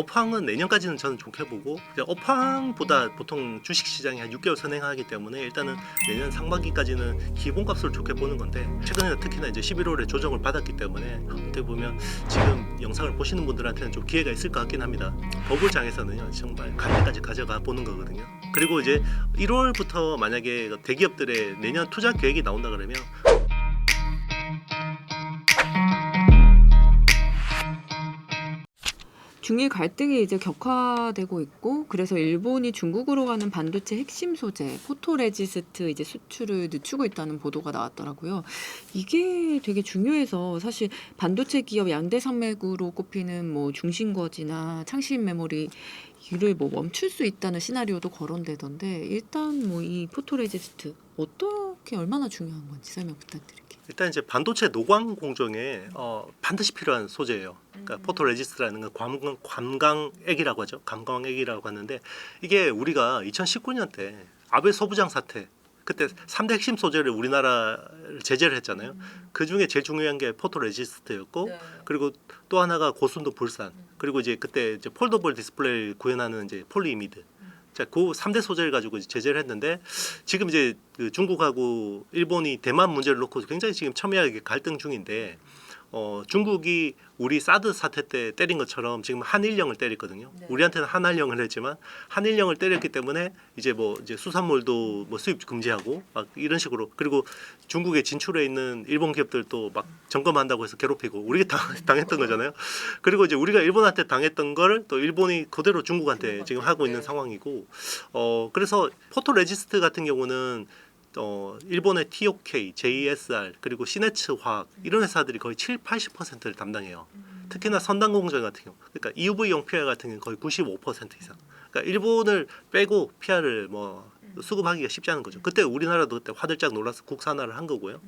업황은 내년까지는 저는 좋게 보고, 이제 업황보다 보통 주식시장이 한 6개월 선행하기 때문에 일단은 내년 상반기까지는 기본값을 좋게 보는 건데, 최근에 특히나 이제 11월에 조정을 받았기 때문에 어떻게 보면 지금 영상을 보시는 분들한테는 좀 기회가 있을 것 같긴 합니다. 버블장에서는요 정말 갈 때까지 가져가 보는 거거든요. 그리고 이제 1월부터 만약에 대기업들의 내년 투자 계획이 나온다 그러면 중일 갈등이 이제 격화되고 있고, 그래서 일본이 중국으로 가는 반도체 핵심 소재 포토레지스트 이제 수출을 늦추고 있다는 보도가 나왔더라고요. 이게 되게 중요해서 사실 반도체 기업 양대 산맥으로 꼽히는 뭐 중심거지나 창신 메모리 이를 뭐 멈출 수 있다는 시나리오도 거론되던데, 일단 뭐 이 포토레지스트 어떻게 얼마나 중요한 건지 설명 부탁드릴게요. 일단 이제 반도체 노광 공정에 반드시 필요한 소재예요. 그러니까 포토레지스트라는 건 관광액이라고 하죠. 관광액이라고 하는데, 이게 우리가 2019년 때 아베 소부장 사태 그때 3대 핵심 소재를 우리나라를 제재를 했잖아요. 그 중에 제일 중요한 게 포토레지스트였고, 네. 그리고 또 하나가 고순도 불산, 그리고 이제 그때 이제 폴더블 디스플레이를 구현하는 이제 폴리이미드. 자, 그 3대 소재를 가지고 이제 제재를 했는데, 지금 이제 그 중국하고 일본이 대만 문제를 놓고 굉장히 지금 첨예하게 갈등 중인데, 중국이 우리 사드 사태 때 때린 것처럼 지금 한일령을 때렸거든요. 네. 우리한테는 한한령을 했지만 한일령을 때렸기 때문에 이제 뭐 이제 수산물도 뭐 수입 금지하고 막 이런 식으로, 그리고 중국에 진출해 있는 일본 기업들도 막 점검한다고 해서 괴롭히고 우리가 당했던 거잖아요. 그리고 이제 우리가 일본한테 당했던 걸 또 일본이 그대로 중국한테 지금 하고 있는 상황이고, 그래서 포토레지스트 같은 경우는 일본의 TOK, JSR 그리고 시네츠 화학 이런 회사들이 거의 7-80%를 담당해요. 특히나 선단 공정 같은 경우, 그러니까 EUV용 PR 같은 경우 거의 95% 이상. 그러니까 일본을 빼고 PR을 뭐 수급하기가 쉽지 않은 거죠. 그때 우리나라도 그때 화들짝 놀라서 국산화를 한 거고요.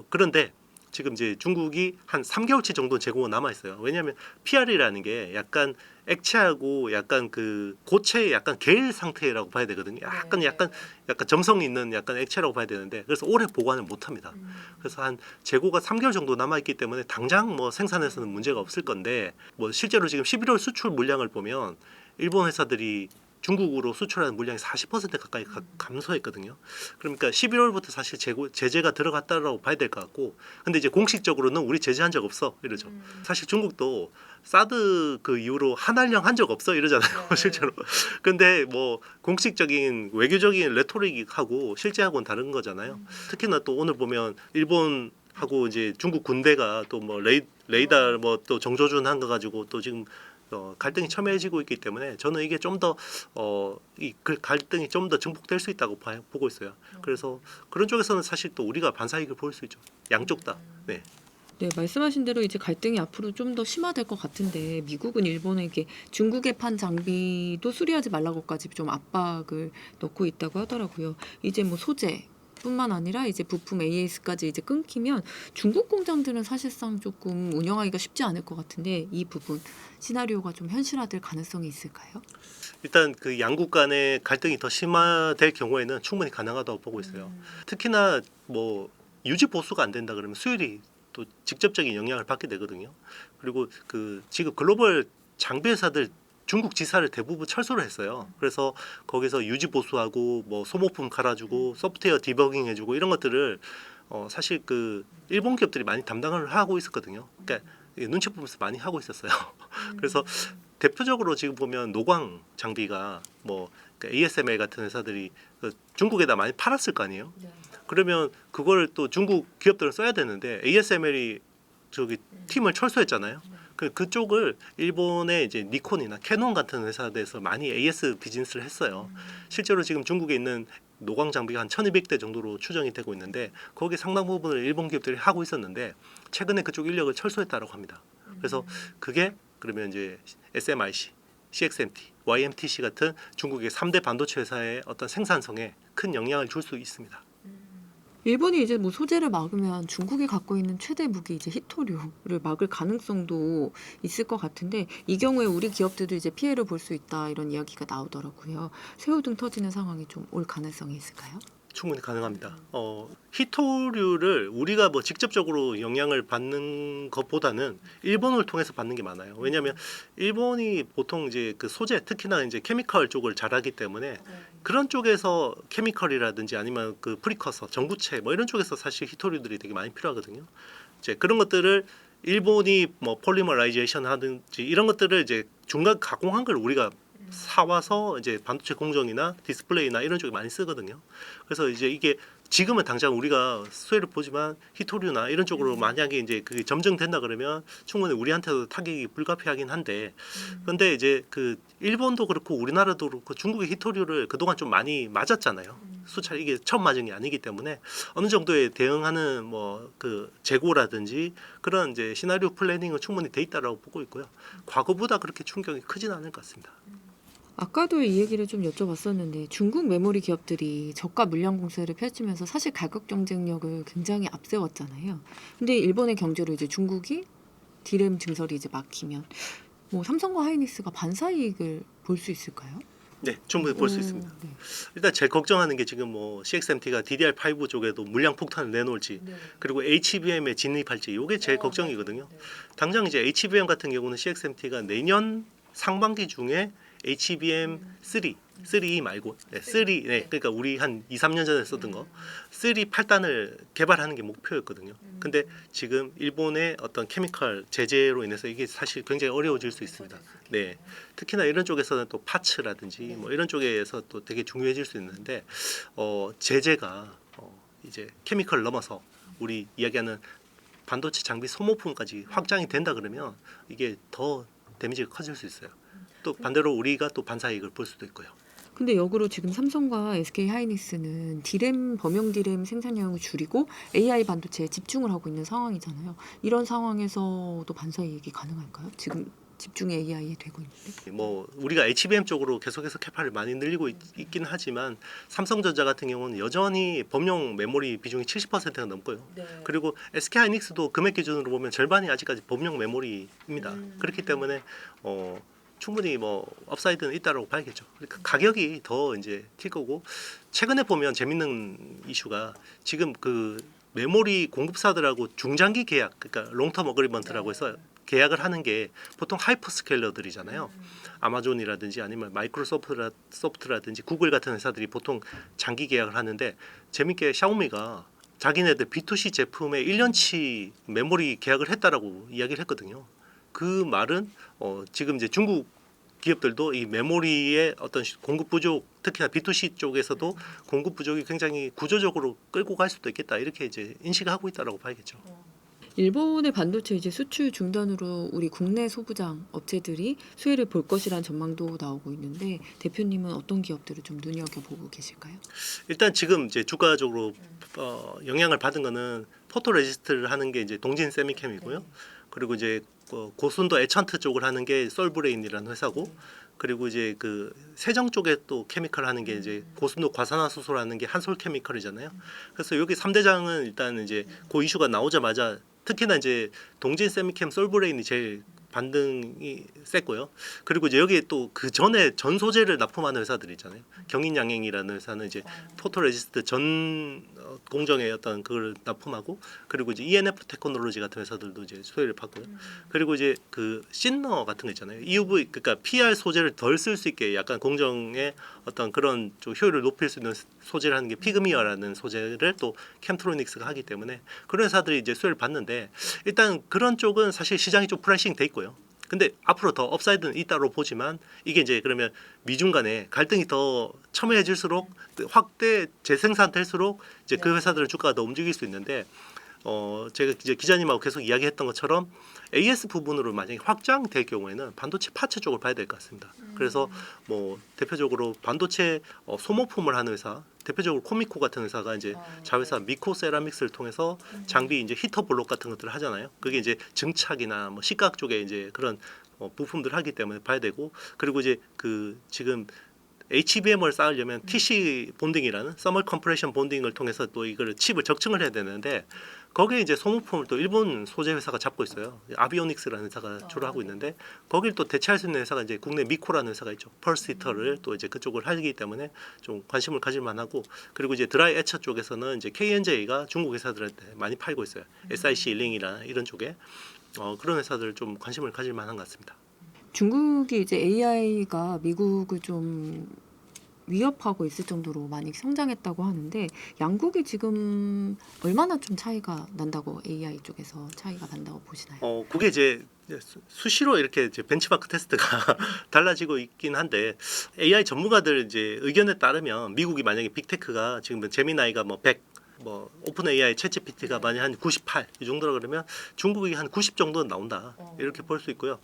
그런데 지금 이제 중국이 한 3개월치 정도 재고가 남아 있어요. 왜냐하면 PR이라는 게 약간 액체하고 약간 그 고체의 약간 계일 상태라고 봐야 되거든요. 약간 점성이 있는 약간 액체라고 봐야 되는데, 그래서 오래 보관을 못 합니다. 그래서 한 재고가 3개월 정도 남아 있기 때문에 당장 뭐 생산에서는 문제가 없을 건데, 뭐 실제로 지금 11월 수출 물량을 보면 일본 회사들이 중국으로 수출하는 물량이 40% 가까이 감소했거든요. 그러니까 11월부터 사실 제재가 들어갔다라고 봐야 될 것 같고, 근데 이제 공식적으로는 우리 제재한 적 없어 이러죠. 사실 중국도 사드 그 이후로 한한령 한 적 없어 이러잖아요. 실제로. 근데 뭐 공식적인 외교적인 레토릭하고 실제하고는 다른 거잖아요. 특히나 또 오늘 보면 일본 하고 이제 중국 군대가 또 뭐 레이더 뭐 또 정조준한 거 가지고 또 지금 갈등이 첨예해지고 있기 때문에 저는 이게 좀 더 이 갈등이 좀 더 증폭될 수 있다고 보고 있어요. 그래서 그런 쪽에서는 사실 또 우리가 반사이익을 볼 수 있죠. 양쪽 다. 네. 네, 말씀하신 대로 이제 갈등이 앞으로 좀 더 심화될 것 같은데, 미국은 일본에게 중국에 판 장비도 수리하지 말라고까지 좀 압박을 넣고 있다고 하더라고요. 이제 뭐 소재뿐만 아니라 이제 부품 AS까지 이제 끊기면 중국 공장들은 사실상 조금 운영하기가 쉽지 않을 것 같은데, 이 부분 시나리오가 좀 현실화될 가능성이 있을까요? 일단 그 양국 간의 갈등이 더 심화될 경우에는 충분히 가능하다고 보고 있어요. 특히나 뭐 유지 보수가 안 된다 그러면 수율이 또 직접적인 영향을 받게 되거든요. 그리고 그 지금 글로벌 장비 회사들 중국 지사를 대부분 철수를 했어요. 그래서 거기서 유지 보수하고 뭐 소모품 갈아주고 소프트웨어 디버깅 해주고 이런 것들을 사실 그 일본 기업들이 많이 담당을 하고 있었거든요. 그러니까 눈치 보면서 많이 하고 있었어요. 그래서 대표적으로 지금 보면 노광 장비가 뭐 ASML 같은 회사들이 중국에다 많이 팔았을 거 아니에요. 그러면 그걸 또 중국 기업들은 써야 되는데 ASML이 저기 팀을 철수했잖아요. 그쪽을 일본의 이제 니콘이나 캐논 같은 회사들에서 많이 AS 비즈니스를 했어요. 실제로 지금 중국에 있는 노광 장비가 한 1200대 정도로 추정이 되고 있는데, 거기 상당 부분을 일본 기업들이 하고 있었는데 최근에 그쪽 인력을 철수했다고 합니다. 그래서 그게 그러면 이제 SMIC, CXMT, YMTC 같은 중국의 3대 반도체 회사의 어떤 생산성에 큰 영향을 줄 수 있습니다. 일본이 이제 뭐 소재를 막으면 중국이 갖고 있는 최대 무기 이제 히토류를 막을 가능성도 있을 것 같은데, 이 경우에 우리 기업들도 이제 피해를 볼 수 있다 이런 이야기가 나오더라고요. 새우등 터지는 상황이 좀 올 가능성이 있을까요? 충분히 가능합니다. 히토류를 우리가 뭐 직접적으로 영향을 받는 것보다는 일본을 통해서 받는 게 많아요. 왜냐하면 일본이 보통 이제 그 소재, 특히나 이제 케미컬 쪽을 잘하기 때문에 그런 쪽에서 케미컬이라든지 아니면 그 프리커서, 전구체 뭐 이런 쪽에서 사실 히토류들이 되게 많이 필요하거든요. 이제 그런 것들을 일본이 뭐 폴리머라이제이션 하든지 이런 것들을 이제 중간 가공한 걸 우리가 사와서 이제 반도체 공정이나 디스플레이나 이런 쪽에 많이 쓰거든요. 그래서 이제 이게 지금은 당장 우리가 수혜를 보지만 히토류나 이런 쪽으로 만약에 이제 그게 점증된다 그러면 충분히 우리한테도 타격이 불가피하긴 한데, 근데 이제 그 일본도 그렇고 우리나라도 그렇고 중국의 히토류를 그동안 좀 많이 맞았잖아요. 수차례 이게 처음 맞은 게 아니기 때문에 어느 정도에 대응하는 뭐 그 재고라든지 그런 이제 시나리오 플래닝은 충분히 돼 있다라고 보고 있고요. 과거보다 그렇게 충격이 크지는 않을 것 같습니다. 아까도 이 얘기를 좀 여쭤봤었는데 중국 메모리 기업들이 저가 물량 공세를 펼치면서 사실 가격 경쟁력을 굉장히 앞세웠잖아요. 근데 일본의 경제로 이제 중국이 디램 증설이 이제 막히면 뭐 삼성과 하이닉스가 반사이익을 볼 수 있을까요? 네, 충분히 볼 수 있습니다. 네. 일단 제일 걱정하는 게 지금 뭐 CXMT가 DDR5 쪽에도 물량 폭탄을 내놓을지, 그리고 HBM에 진입할지, 이게 제일 걱정이거든요. 당장 이제 HBM 같은 경우는 CXMT가 내년 상반기 중에 HBM 3E 말고 3, 네, 그러니까 우리 한 2, 3년 전에 썼던 거 3 8단을 개발하는 게 목표였거든요. 근데 지금 일본의 어떤 케미컬 제재로 인해서 이게 사실 굉장히 어려워질 수 있습니다. 네, 특히나 이런 쪽에서는 또 파츠라든지 뭐 이런 쪽에서 또 되게 중요해질 수 있는데 제재가 이제 케미컬을 넘어서 우리 이야기하는 반도체 장비 소모품까지 확장이 된다 그러면 이게 더 데미지가 커질 수 있어요. 또 반대로 우리가 또 반사이익을 볼 수도 있고요. 근데 역으로 지금 삼성과 SK 하이닉스는 디램 범용 디램 생산량을 줄이고 AI 반도체에 집중을 하고 있는 상황이잖아요. 이런 상황에서도 반사이익이 가능할까요? 지금 집중이 AI에 되고 있는데. 뭐 우리가 HBM 쪽으로 계속해서 캐파를 많이 늘리고 있긴 하지만 삼성전자 같은 경우는 여전히 범용 메모리 비중이 70%가 넘고요. 그리고 SK 하이닉스도 금액 기준으로 보면 절반이 아직까지 범용 메모리입니다. 그렇기 때문에 충분히 뭐 업사이드는 있다라고 봐야겠죠. 그러니까 가격이 더 이제 튈 거고, 최근에 보면 재밌는 이슈가 지금 그 메모리 공급사들하고 중장기 계약, 그러니까 롱텀 어그리먼트라고 해서 계약을 하는 게 보통 하이퍼스케일러들이잖아요. 아마존이라든지 아니면 마이크로소프트라든지 구글 같은 회사들이 보통 장기 계약을 하는데, 재밌게 샤오미가 자기네들 B2C 제품에 1년치 메모리 계약을 했다라고 이야기를 했거든요. 그 말은 지금 이제 중국 기업들도 이 메모리의 어떤 공급 부족, 특히나 B2C 쪽에서도 공급 부족이 굉장히 구조적으로 끌고 갈 수도 있겠다, 이렇게 이제 인식을 하고 있다라고 봐야겠죠. 일본의 반도체 이제 수출 중단으로 우리 국내 소부장 업체들이 수혜를 볼 것이라는 전망도 나오고 있는데 대표님은 어떤 기업들을 좀 눈여겨보고 계실까요? 일단 지금 이제 주가적으로 영향을 받은 거는 포토레지스트를 하는 게 이제 동진 세미캠이고요. 그리고 이제 고순도 에찬트 쪽을 하는 게 솔브레인이라는 회사고, 그리고 이제 그 세정 쪽에 또 케미컬 하는 게 이제 고순도 과산화수소라는 게 한솔케미컬이잖아요. 그래서 여기 3대장은 일단 이제 그 이슈가 나오자마자 특히나 이제 동진 세미캠 솔브레인이 제일 반등이 셌고요. 그리고 이제 여기에 또 그 전에 전 소재를 납품하는 회사들 있잖아요. 경인양행이라는 회사는 이제 포토레지스트 전 공정의 어떤 그걸 납품하고, 그리고 이제 ENF 테크놀로지 같은 회사들도 이제 수혜를 받고요. 그리고 이제 그 신너 같은 거 있잖아요. EUV, 그러니까 PR 소재를 덜 쓸 수 있게 약간 공정의 어떤 그런 좀 효율을 높일 수 있는 소재를 하는 게 피그미어라는 소재를 또 캠트로닉스가 하기 때문에 그런 회사들이 이제 수혜를 받는데, 일단 그런 쪽은 사실 시장이 좀 프라이싱 돼 있고요. 근데 앞으로 더 업사이드는 있다로 보지만, 이게 이제 그러면 미중 간에 갈등이 더 첨예해질수록 확대 재생산될수록 이제 그 회사들의 주가가 더 움직일 수 있는데, 제가 이제 기자님하고 계속 이야기했던 것처럼 AS 부분으로 만약에 확장될 경우에는 반도체 파츠 쪽을 봐야 될 것 같습니다. 그래서 뭐 대표적으로 반도체 소모품을 하는 회사, 대표적으로 코미코 같은 회사가 이제 자회사 미코 세라믹스를 통해서 장비 이제 히터 블록 같은 것들을 하잖아요. 그게 이제 증착이나 뭐 식각 쪽에 이제 그런 부품들 하기 때문에 봐야 되고, 그리고 이제 그 지금 HBM을 쌓으려면 TC 본딩이라는 서멀 컴프레션 본딩을 통해서 또 이걸 칩을 적층을 해야 되는데 거기에 이제 소모품을 또 일본 소재 회사가 잡고 있어요. 아비오닉스라는 회사가 주로 하고 있는데 거기를 또 대체할 수 있는 회사가 이제 국내 미코라는 회사가 있죠. 펄스 히터를 또 이제 그쪽을 하기 때문에 좀 관심을 가질 만하고 그리고 이제 드라이 에처 쪽에서는 이제 KNJ가 중국 회사들한테 많이 팔고 있어요. SIC 일링이나 이런 쪽에 그런 회사들 좀 관심을 가질 만한 것 같습니다. 중국이 이제 AI가 미국을 좀 위협하고 있을 정도로 많이 성장했다고 하는데 양국이 지금 얼마나 좀 차이가 난다고 AI 쪽에서 차이가 난다고 보시나요? 그게 이제 수시로 이렇게 이제 벤치마크 테스트가 달라지고 있긴 한데 AI 전문가들 이제 의견에 따르면 미국이 만약에 빅테크가 지금 제미나이가 뭐 100, 뭐 오픈 AI, 챗GPT가 만약 한 98 이 정도라 그러면 중국이 한 90 정도는 나온다 이렇게 볼 수 있고요.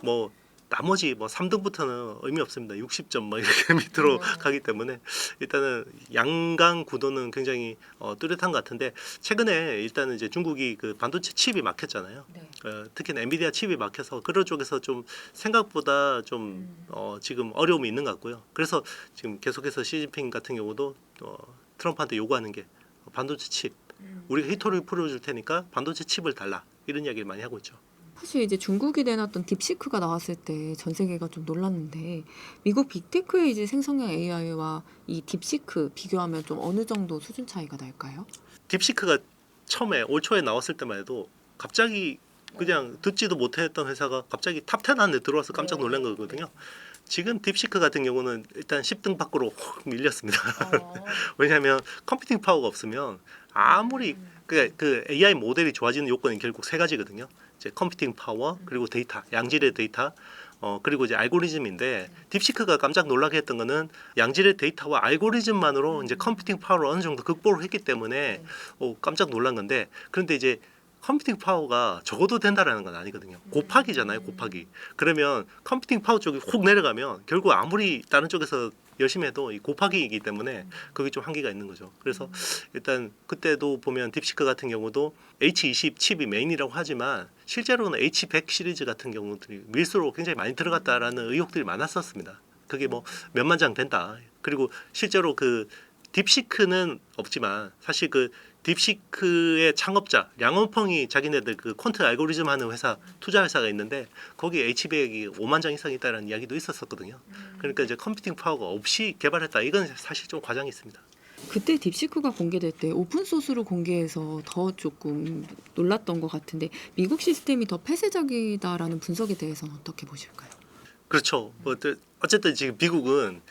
뭐 나머지 뭐 3등부터는 의미 없습니다. 60점 막 이렇게 밑으로 가기 때문에 일단은 양강 구도는 굉장히 뚜렷한 것 같은데 최근에 일단은 이제 중국이 그 반도체 칩이 막혔잖아요. 네. 특히나 엔비디아 칩이 막혀서 그런 쪽에서 좀 생각보다 좀 지금 어려움이 있는 것 같고요. 그래서 지금 계속해서 시진핑 같은 경우도 트럼프한테 요구하는 게 반도체 칩 우리가 히토를 풀어줄 테니까 반도체 칩을 달라 이런 이야기를 많이 하고 있죠. 사실 이제 중국이 내놨던 딥시크가 나왔을 때 전 세계가 좀 놀랐는데 미국 빅테크의 이제 생성형 AI와 이 딥시크 비교하면 좀 어느 정도 수준 차이가 날까요? 딥시크가 처음에 올 초에 나왔을 때만 해도 갑자기 그냥 듣지도 못했던 회사가 갑자기 탑10 안에 들어와서 깜짝 놀란 거거든요. 지금 딥시크 같은 경우는 일단 10등 밖으로 확 밀렸습니다. 왜냐하면 컴퓨팅 파워가 없으면 아무리 그 AI 모델이 좋아지는 요건이 결국 세 가지거든요. 이제 컴퓨팅 파워 그리고 데이터, 양질의 데이터 그리고 이제 알고리즘인데 딥시크가 깜짝 놀라게 했던 거는 양질의 데이터와 알고리즘만으로 이제 컴퓨팅 파워를 어느 정도 극복을 했기 때문에 깜짝 놀란 건데 그런데 이제 컴퓨팅 파워가 적어도 된다라는 건 아니거든요. 곱하기잖아요, 곱하기. 그러면 컴퓨팅 파워 쪽이 훅 내려가면 결국 아무리 다른 쪽에서 열심히 해도 이 곱하기이기 때문에 그게 좀 한계가 있는 거죠. 그래서 일단 그때도 보면 딥시크 같은 경우도 H20 칩이 메인이라고 하지만 실제로는 H100 시리즈 같은 경우들이 밀수로 굉장히 많이 들어갔다라는 의혹들이 많았었습니다. 그게 뭐 몇만 장 된다. 그리고 실제로 그 딥시크는 없지만 사실 그 딥시크의 창업자 량원펑이 자기네들 그 퀀트 알고리즘 하는 회사 투자 회사가 있는데 거기 H100이 5만 장 이상 있다라는 이야기도 있었었거든요. 그러니까 이제 컴퓨팅 파워가 없이 개발했다. 이건 사실 좀 과장이 있습니다. 그때 딥시크가 공개될 때 오픈 소스로 공개해서 더 조금 놀랐던 것 같은데 미국 시스템이 더 폐쇄적이다라는 분석에 대해서는 어떻게 보실까요? 그렇죠. 어쨌든 지금 미국은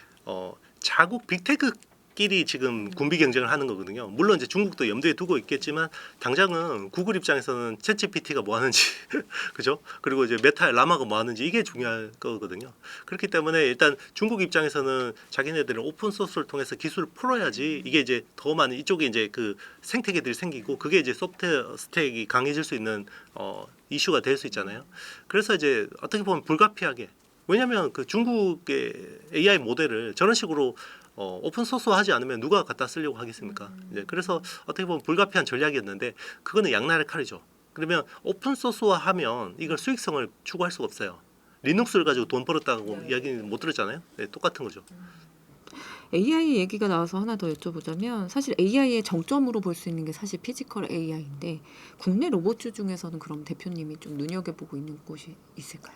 자국 빅테크끼리 지금 군비 경쟁을 하는 거거든요. 물론 이제 중국도 염두에 두고 있겠지만 당장은 구글 입장에서는 챗GPT가 뭐 하는지 그죠? 그리고 이제 메타의 라마가 뭐 하는지 이게 중요할 거거든요. 그렇기 때문에 일단 중국 입장에서는 자기네들은 오픈 소스를 통해서 기술을 풀어야지 이게 이제 더 많은 이쪽에 이제 그 생태계들이 생기고 그게 이제 소프트웨어 스택이 강해질 수 있는 이슈가 될 수 있잖아요. 그래서 이제 어떻게 보면 불가피하게 왜냐하면 그 중국의 AI 모델을 저런 식으로 오픈 소스화하지 않으면 누가 갖다 쓰려고 하겠습니까? 이제 그래서 어떻게 보면 불가피한 전략이었는데 그거는 양날의 칼이죠. 그러면 오픈 소스화하면 이걸 수익성을 추구할 수가 없어요. 리눅스를 가지고 돈 벌었다고 이야기는 못 들었잖아요. 네, 똑같은 거죠. AI 얘기가 나와서 하나 더 여쭤보자면 사실 AI의 정점으로 볼 수 있는 게 사실 피지컬 AI인데 국내 로봇주 중에서는 그럼 대표님이 좀 눈여겨보고 있는 곳이 있을까요?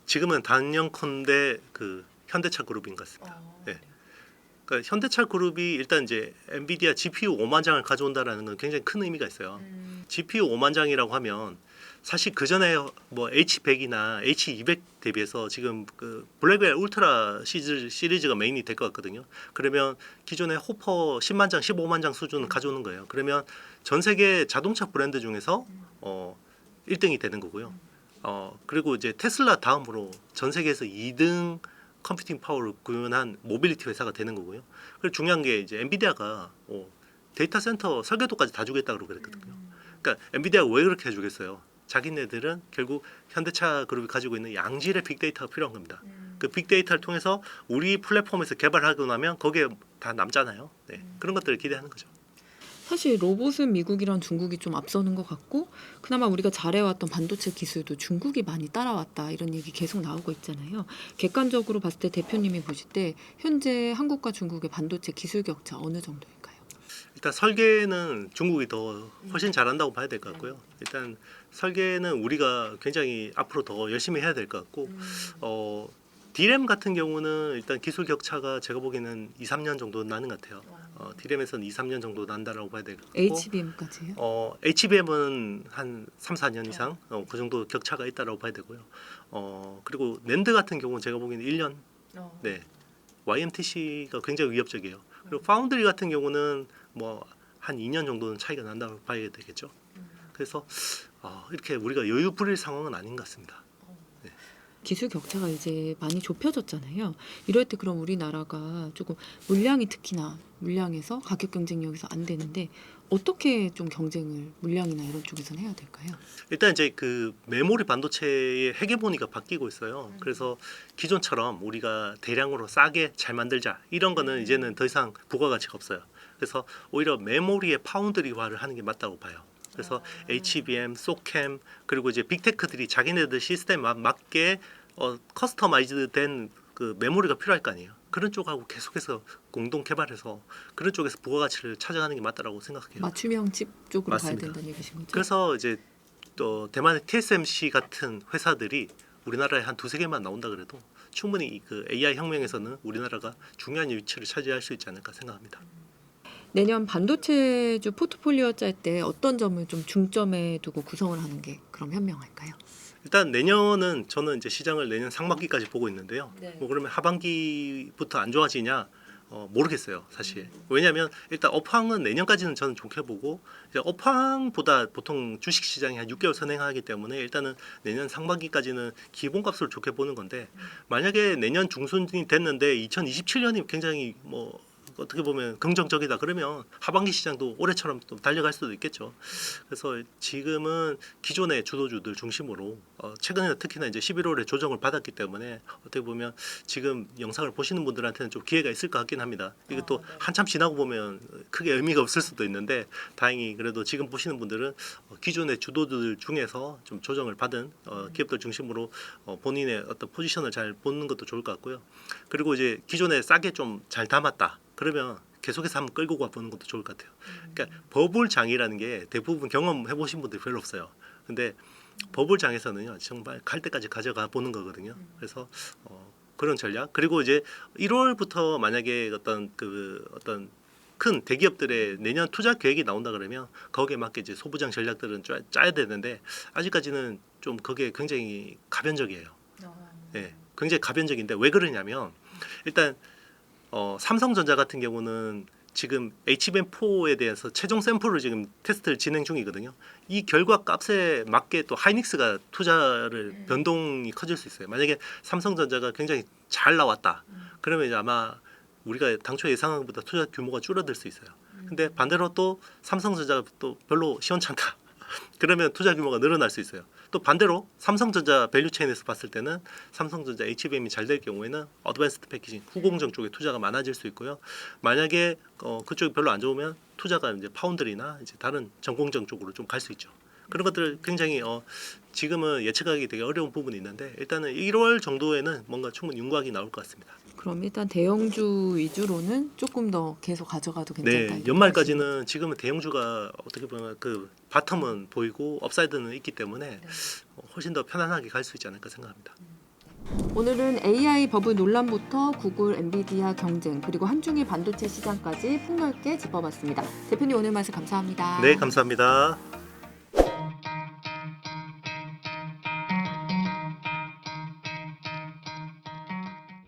지금은 단연컨대 그 현대차 그룹인 것 같습니다. 네. 그러니까 현대차 그룹이 일단 이제 엔비디아 GPU 5만 장을 가져온다라는 건 굉장히 큰 의미가 있어요. GPU 5만 장이라고 하면 사실 그 전에 뭐 H100이나 H200 대비해서 지금 그 블랙벨 울트라 시리즈가 메인이 될 것 같거든요. 그러면 기존의 호퍼 10만 장, 15만 장 수준을 가져오는 거예요. 그러면 전 세계 자동차 브랜드 중에서 1등이 되는 거고요. 그리고 이제 테슬라 다음으로 전 세계에서 2등 컴퓨팅 파워를 구현한 모빌리티 회사가 되는 거고요. 그리고 중요한 게 이제 엔비디아가 데이터 센터 설계도까지 다 주겠다 그러고 그랬거든요. 그러니까 엔비디아가 왜 그렇게 해주겠어요? 자기네들은 결국 현대차 그룹이 가지고 있는 양질의 빅데이터가 필요한 겁니다. 그 빅데이터를 통해서 우리 플랫폼에서 개발하고 나면 거기에 다 남잖아요. 네, 그런 것들을 기대하는 거죠. 사실 로봇은 미국이랑 중국이 좀 앞서는 것 같고 그나마 우리가 잘해왔던 반도체 기술도 중국이 많이 따라왔다 이런 얘기 계속 나오고 있잖아요. 객관적으로 봤을 때 대표님이 보실 때 현재 한국과 중국의 반도체 기술 격차 어느 정도일까요? 일단 설계는 중국이 더 훨씬 잘한다고 봐야 될 것 같고요. 일단 설계는 우리가 굉장히 앞으로 더 열심히 해야 될 것 같고 D램 같은 경우는 일단 기술 격차가 제가 보기에는 2, 3년 정도 나는 것 같아요. D램에서는 2, 3년 정도 난다라고 봐야 될 것 같고 HBM까지요? HBM은 한 3, 4년 이상 그 정도 격차가 있다라고 봐야 되고요. 그리고 낸드 같은 경우는 제가 보기에는 1년. 네. YMTC가 굉장히 위협적이에요. 그리고 파운드리 같은 경우는 뭐 한 2년 정도는 차이가 난다고 봐야 되겠죠. 그래서 이렇게 우리가 여유 부릴 상황은 아닌 것 같습니다. 기술 격차가 이제 많이 좁혀졌잖아요. 이럴 때 그럼 우리나라가 조금 물량이 특히나 물량에서 가격 경쟁력에서 안 되는데 어떻게 좀 경쟁을 물량이나 이런 쪽에서는 해야 될까요? 일단 이제 그 메모리 반도체의 헤게모니가 바뀌고 있어요. 그래서 기존처럼 우리가 대량으로 싸게 잘 만들자 이런 거는 이제는 더 이상 부가가치가 없어요. 그래서 오히려 메모리의 파운드리화를 하는 게 맞다고 봐요. 그래서 HBM, 소캠 그리고 이제 빅테크들이 자기네들 시스템에 맞게 커스터마이즈된 그 메모리가 필요할 거 아니에요. 그런 쪽하고 계속해서 공동 개발해서 그런 쪽에서 부가가치를 찾아가는 게 맞다라고 생각해요. 맞춤형 칩 쪽으로 맞습니다. 가야 된다는 얘기신 거죠? 그래서 이제 또 대만의 TSMC 같은 회사들이 우리나라에 한 두세 개만 나온다 그래도 충분히 그 AI 혁명에서는 우리나라가 중요한 위치를 차지할 수 있지 않을까 생각합니다. 내년 반도체주 포트폴리오 짤 때 어떤 점을 좀 중점에 두고 구성을 하는 게 그럼 현명할까요? 일단 내년은 저는 이제 시장을 내년 상반기까지 보고 있는데요. 네. 뭐 그러면 하반기부터 안 좋아지냐? 모르겠어요, 사실. 왜냐하면 일단 업황은 내년까지는 저는 좋게 보고 이제 업황보다 보통 주식 시장이 한 6개월 선행하기 때문에 일단은 내년 상반기까지는 기본값을 좋게 보는 건데 만약에 내년 중순이 됐는데 2027년이 굉장히 뭐 어떻게 보면 긍정적이다 그러면 하반기 시장도 올해처럼 또 달려갈 수도 있겠죠. 그래서 지금은 기존의 주도주들 중심으로 최근에 특히나 이제 11월에 조정을 받았기 때문에 어떻게 보면 지금 영상을 보시는 분들한테는 좀 기회가 있을 것 같긴 합니다. 이것도 한참 지나고 보면 크게 의미가 없을 수도 있는데 다행히 그래도 지금 보시는 분들은 기존의 주도주들 중에서 좀 조정을 받은 기업들 중심으로 본인의 어떤 포지션을 잘 보는 것도 좋을 것 같고요. 그리고 이제 기존에 싸게 좀 잘 담았다. 그러면 계속해서 한번 끌고 가보는 것도 좋을 것 같아요. 그러니까 버블장이라는 게 대부분 경험해 보신 분들이 별로 없어요. 근데 버블장에서는요 정말 갈 때까지 가져가 보는 거거든요. 그래서 그런 전략 그리고 이제 1월부터 만약에 어떤 큰 대기업들의 내년 투자 계획이 나온다 그러면 거기에 맞게 이제 소부장 전략들은 짜야 되는데 아직까지는 좀 그게 굉장히 가변적이에요. 네, 굉장히 가변적인데 왜 그러냐면 일단 삼성전자 같은 경우는 지금 HBM4에 대해서 최종 샘플을 지금 테스트를 진행 중이거든요. 이 결과 값에 맞게 또 하이닉스가 투자를 변동이 커질 수 있어요. 만약에 삼성전자가 굉장히 잘 나왔다. 그러면 이제 아마 우리가 당초 예상한 것보다 투자 규모가 줄어들 수 있어요. 근데 반대로 또 삼성전자가 또 별로 시원찮다. 그러면 투자 규모가 늘어날 수 있어요. 또 반대로 삼성전자 밸류체인에서 봤을 때는 삼성전자 HBM이 잘 될 경우에는 어드밴스드 패키징 후공정 쪽에 투자가 많아질 수 있고요. 만약에 그쪽이 별로 안 좋으면 투자가 이제 파운드리나 이제 다른 전공정 쪽으로 좀 갈 수 있죠. 그런 것들을 굉장히 지금은 예측하기 되게 어려운 부분이 있는데 일단은 1월 정도에는 뭔가 충분히 윤곽이 나올 것 같습니다. 그럼 일단 대형주 위주로는 조금 더 계속 가져가도 괜찮다. 네, 연말까지는 지금은 대형주가 어떻게 보면 그 바텀은 보이고 업사이드는 있기 때문에 훨씬 더 편안하게 갈 수 있지 않을까 생각합니다. 오늘은 AI 버블 논란부터 구글, 엔비디아 경쟁 그리고 한중일 반도체 시장까지 폭넓게 짚어봤습니다. 대표님 오늘 말씀 감사합니다. 네, 감사합니다.